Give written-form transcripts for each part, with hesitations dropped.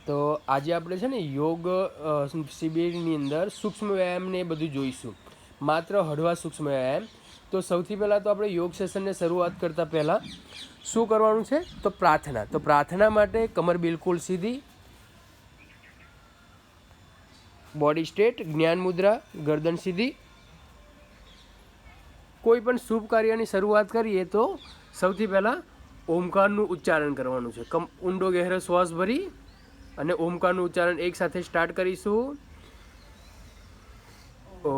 તો આજે આપણે છે ને યોગ શિબિરની અંદર સૂક્ષ્મ વ્યાયામને એ બધું જોઈશું, માત્ર હળવા સૂક્ષ્મ વ્યાયામ. તો સૌથી પહેલાં તો આપણે યોગ સેશનને શરૂઆત કરતાં પહેલાં શું કરવાનું છે તો પ્રાર્થના. તો પ્રાર્થના માટે કમર બિલકુલ સીધી, બોડી સ્ટ્રેટ, જ્ઞાન મુદ્રા, ગરદન સીધી. કોઈ પણ શુભ કાર્યની શરૂઆત કરીએ તો સૌથી પહેલાં ઓમકારનું ઉચ્ચારણ કરવાનું છે. ઊંડો ગહેરો શ્વાસ ભરી અને ઓમકારનું ઉચ્ચારણ એકસાથે સ્ટાર્ટ કરીશું. ઓ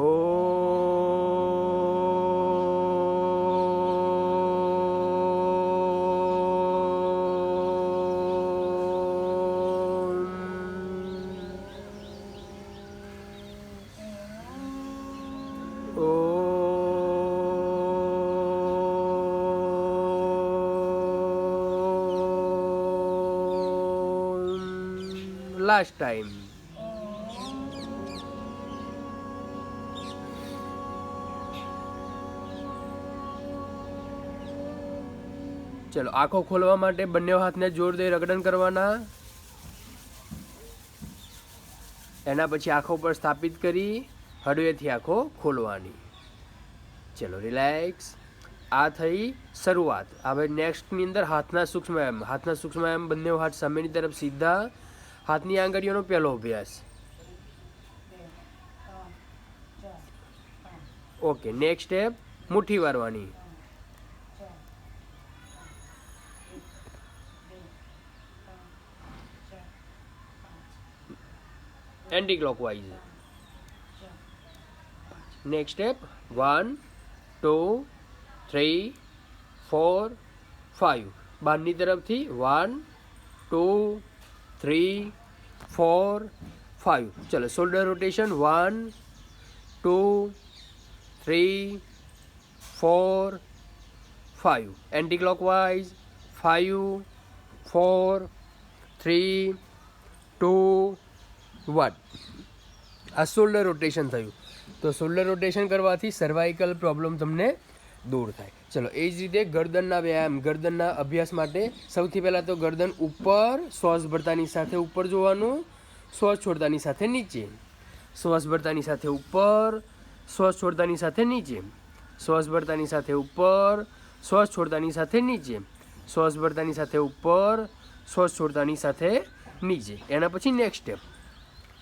લાસ્ટ ટાઈમ. ચલો, આંખો ખોલવા માટે બંને હાથને જોરથી રગડન કરવાના. એના પછી આંખો પર સ્થાપિત કરી હળવેથી આંખો ખોલવાની. ચલો, રિલેક્સ. આ થઈ શરૂઆત. હવે નેક્સ્ટની અંદર હાથના સૂક્ષ્મ વ્યાયામ. હાથના સૂક્ષ્મ વ્યાયામ, બંને હાથ સામેની તરફ સીધા, હાથની આંગળીઓનો પહેલો અભ્યાસ. ઓકે, નેક્સ્ટ સ્ટેપ મુઠ્ઠી વારવાની. Anticlockwise. Next step 1 2 3 4 5. બહારની તરફથી 1 2 3 4 5. ચલો, શોલ્ડર રોટેશન 1 2 3 4 5. Anti clockwise 5 4 3 2 1. આ શોલ્ડર રોટેશન થયું. તો શોલ્ડર રોટેશન કરવાથી સર્વાઇકલ પ્રોબ્લેમ તમને દૂર થાય. ચલો, એ જ રીતે ગરદનના વ્યાયામ. ગરદનના અભ્યાસ માટે સૌથી પહેલાં તો ગરદન ઉપર, શ્વાસ ભરતાની સાથે ઉપર જોવાનું, શ્વાસ છોડતાની સાથે નીચે. શ્વાસ ભરતાની સાથે ઉપર, શ્વાસ છોડતાની સાથે નીચે. શ્વાસ ભરતાની સાથે ઉપર, શ્વાસ છોડતાની સાથે નીચે. શ્વાસ ભરતાની સાથે ઉપર, શ્વાસ છોડતાની સાથે નીચે. એના પછી નેક્સ્ટ સ્ટેપ.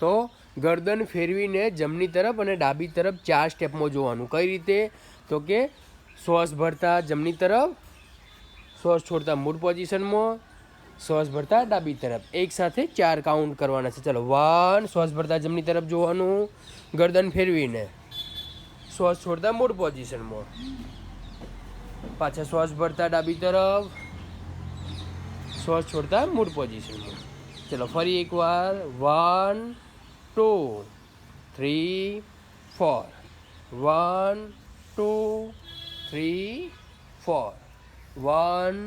તો ગરદન ફેરવીને જમણી તરફ અને ડાબી તરફ 4 સ્ટેપમાં જોવાનું. કઈ રીતે? તો કે શ્વાસ ભરતા જમણી તરફ, શ્વાસ છોડતા મૂળ પોઝિશનમાં, શ્વાસ ભરતા ડાબી તરફ. એકસાથે 4 કાઉન્ટ કરવાના છે. ચલો, 1, શ્વાસ ભરતા જમણી તરફ જોવાનું, ગરદન ફેરવીને, શ્વાસ છોડતા મૂળ પોઝિશનમાં, પાછા શ્વાસ ભરતા ડાબી તરફ, શ્વાસ છોડતા મૂળ પોઝિશનમાં. ચલો, ફરી એકવાર 1 2 3 4. 1 2 3 4. 1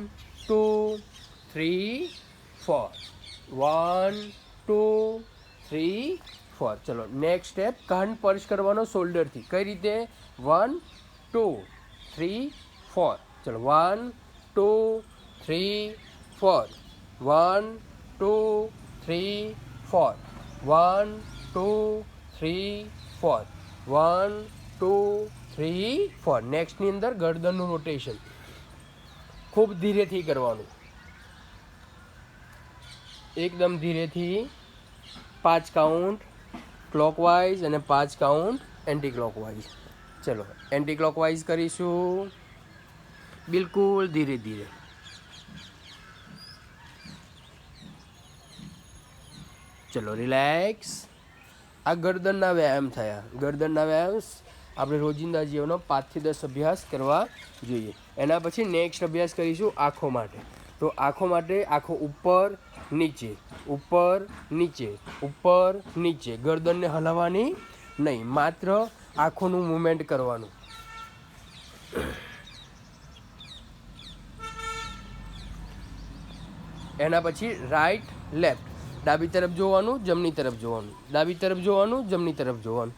2 3 4. 1 2 3 4. ચલો, નેક્સ્ટ સ્ટેપ. કાન સ્પર્શ કરવાનો શોલ્ડરથી. કઈ રીતે? 1 2 3 4. ચલો, 1 2 3 4. 1 2 3 4. 1 2 3 4. 1 2 3 4. નેક્સ્ટની અંદર ગરદનનું રોટેશન ખૂબ ધીરેથી કરવાનું, એકદમ ધીરેથી. 5 કાઉન્ટ ક્લોકવાઇઝ અને 5 કાઉન્ટ એન્ટી ક્લોકવાઇઝ. ચલો, એન્ટી ક્લોકવાઇઝ કરીશું બિલકુલ ધીરે ધીરે. ચલો, રિલેક્સ. આ ગરદનના વ્યાયામ થયા. ગરદનના વ્યાયામ આપણે રોજિંદા જીવનનો 5 થી 10 અભ્યાસ કરવા જોઈએ. એના પછી નેક્સ્ટ અભ્યાસ કરીશું આંખો માટે. તો આંખો માટે આંખો ઉપર નીચે, ઉપર નીચે, ઉપર નીચે. ગરદનને હલાવવાની નહીં, માત્ર આંખોનું મૂવમેન્ટ કરવાનું. એના પછી રાઈટ લેફ્ટ. ડાબી તરફ જોવાનું, જમણી તરફ જોવાનું, ડાબી તરફ જોવાનું, જમણી તરફ જોવાનું.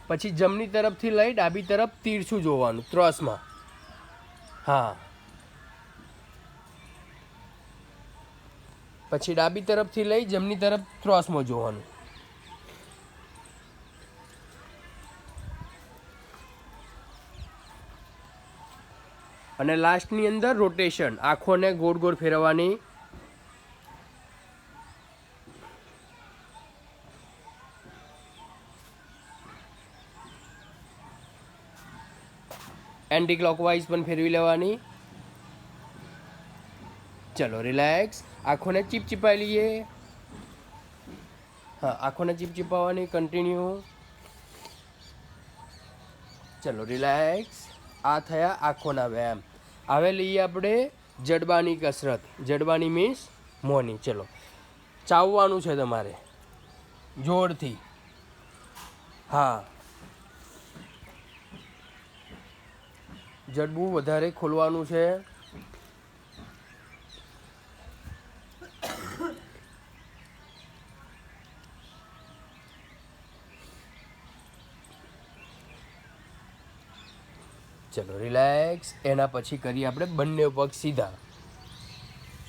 પછી જમણી તરફથી લઈ ડાબી તરફ તીરછું જોવાનું, ત્રસમાં. હા, પછી ડાબી તરફથી લઈ જમણી તરફ ક્રોસમાં જોવાનું. અને લાસ્ટની અંદર રોટેશન, આંખોને ગોળ ગોળ ફેરવવાની. એન્ટી ક્લોકવાઇઝ પણ ફેરવી લેવાની. ચલો રિલેક્સ. આંખોને ચીપચીપાઈ લઈએ. હા, આંખોને ચીપચીપાવવાની. કન્ટિન્યુ. ચલો રિલેક્સ. આ થયા આંખોના વ્યાયામ. હવે લઈએ આપણે જડબાની કસરત. જડબાની મીન્સ મોંની. ચલો, ચાવવાનું છે તમારે જોરથી. હા, જડબું વધારે ખોલવાનું છે. ચલો રિલેક્સ. એના પછી કરીએ આપણે બંને પગ સીધા,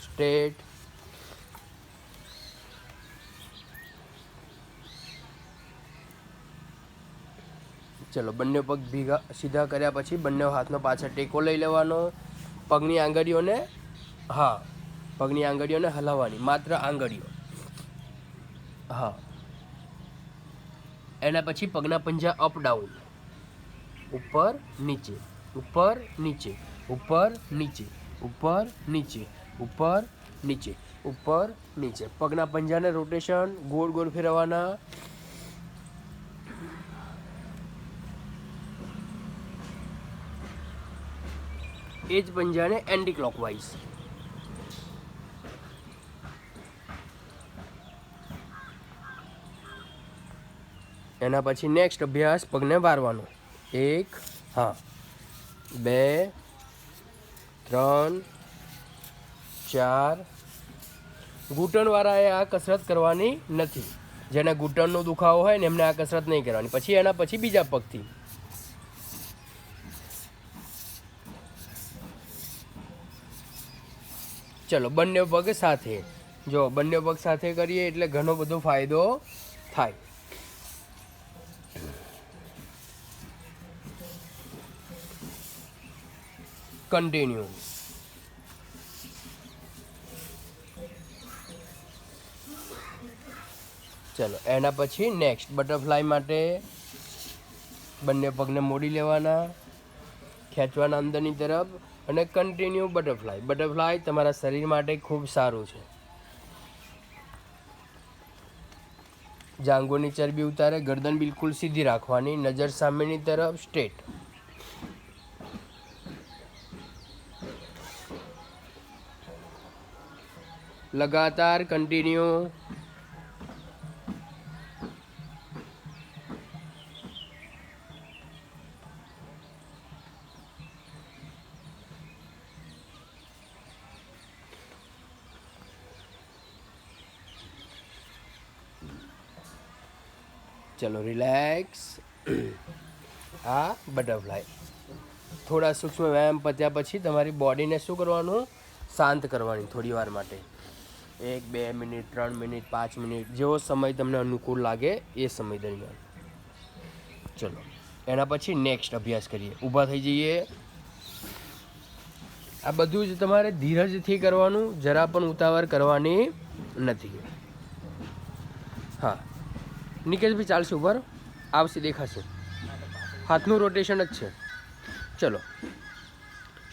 સ્ટ્રેટ. ચલો, બંને પગ સીધા કર્યા પછી બંને હાથનો પાછળ ટેકો લઈ લેવાનો. પગની આંગળીઓને, હા, પગની આંગળીઓને હલાવવાની, માત્ર આંગળીઓ. હા. એના પછી પગના પંજા અપ ડાઉન, ઉપર નીચે, ઉપર નીચે, ઉપર નીચે, ઉપર નીચે, ઉપર નીચે, ઉપર નીચે. પગના પંજાને રોટેશન ગોળ ગોળ ફેરવવાના. એ જ પંજાને એન્ટી ક્લોકવાઇઝ. એના પછી નેક્સ્ટ અભ્યાસ પગને વારવાનો. 1, હા, 2, 3, 4. ઘૂંટણવાળાએ આ કસરત કરવાની નથી. જેને ઘૂંટણનો દુખાવો હોય ને એમને આ કસરત નહીં કરવાની. પછી એના પછી બીજા પગથી. ચલો, બંને પગ સાથે. જો બંને પગ સાથે કરીએ એટલે ઘણો બધો ફાયદો થાય. કન્ટિન્યુ. ચલો, એના પછી નેક્સ્ટ બટરફ્લાય માટે બંને પગને મોડી લેવાના, ખેંચવાના અંદરની તરફ અને કન્ટિન્યુ બટરફ્લાય. બટરફ્લાય તમારા શરીર માટે ખૂબ સારું છે. જાંઘોની ચરબી ઉતારે. ગરદન બિલકુલ સીધી રાખવાની, નજર સામેની તરફ, સ્ટ્રેટ. લગાતાર કન્ટિન્યુ. ચલો રિલેક્સ. આ બટરફ્લાય. થોડા સૂક્ષ્મ વ્યાયામ પત્યા પછી તમારી બોડીને શું કરવાનું? શાંત કરવાની થોડી વાર માટે. 1, 2 મિનિટ, 3 મિનિટ, 5 મિનિટ, જેવો સમય તમને અનુકૂળ લાગે એ સમય દરમિયાન. ચલો, એના પછી નેક્સ્ટ અભ્યાસ કરીએ. ઊભા થઈ જઈએ. આ બધું જ તમારે ધીરજથી કરવાનું, જરા પણ ઉતાવળ કરવાની નથી. હા, નિકેશભાઈ ચાલશે, ઉપર આવશે, દેખાશે. હાથનું રોટેશન જ છે. ચલો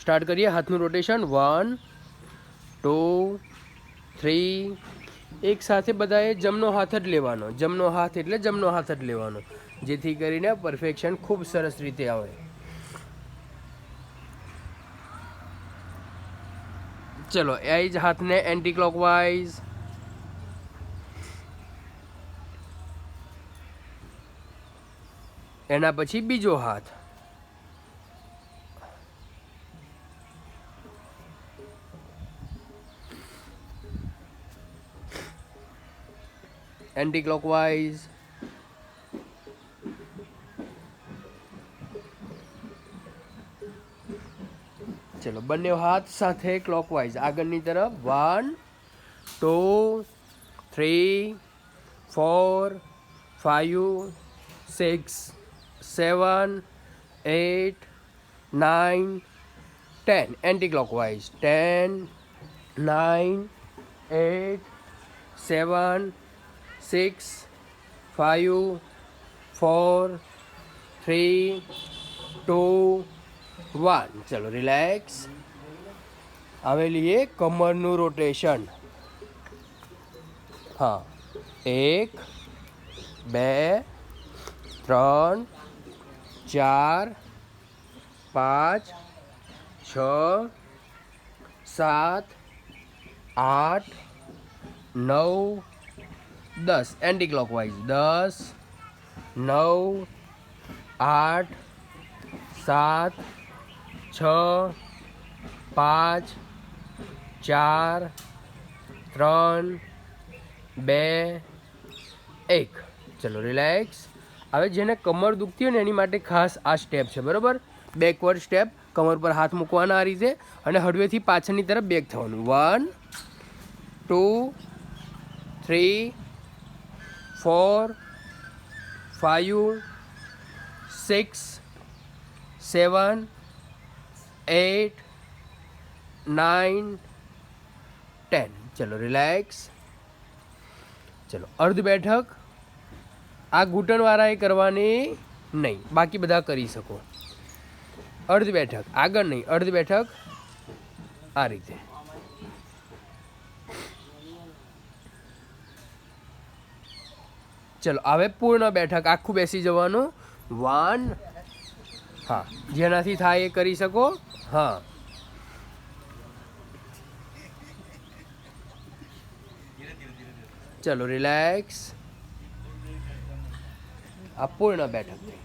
સ્ટાર્ટ કરીએ. હાથનું રોટેશન 1, 2, 3. એક સાથે બધાએ જમણો હાથ જ લેવાનો. જમણો હાથ એટલે જમણો હાથ જ લેવાનો, જેથી કરીને પરફેક્શન ખૂબ સરસ રીતે આવે. ચલો, એ જ હાથને એન્ટી ક્લોકવાઇઝ. એના પછી બીજો હાથ. Anti clockwise. ચલો, બંને હાથ સાથે ક્લોકવાઇઝ આગળની તરફ. 1, 2 3 4 5 6 7 8 9 10 anti-clockwise 10 9 8 7 6 5 4 3 2 1 ચલો રિલેક્સ. હવે લઈએ કમરનું રોટેશન. હા 1 2 3 4 5 6 7 8 9 10 એન્ટી ક્લોકવાઇઝ 10 9 8 7 6 5 4 3 2 1 ચલો રિલેક્સ. હવે જેને કમર દુખતી હોય ને એની માટે ખાસ આ સ્ટેપ છે, બરાબર. બેકવર્ડ સ્ટેપ, કમર પર હાથ મૂકવાના આ રીતે અને હળવેથી પાછળની તરફ બેક થવાનું. 1 2 3 4 5 6 7 8 9 10 ચલો રિલેક્સ. ચલો અર્ધ બેઠક આ ઘૂંટણવાળાએ કરવાની નહીં, બાકી બધા કરી શકો. અર્ધ બેઠક આગળ નહીં, અર્ધ બેઠક આ રીતે. ચલો હવે પૂર્ણ બેઠક, આખું બેસી જવાનું. 1 હા જેનાથી થાય એ કરી શકો. હા ચલો રિલેક્સ. આ પૂર્ણ બેઠક થઈ.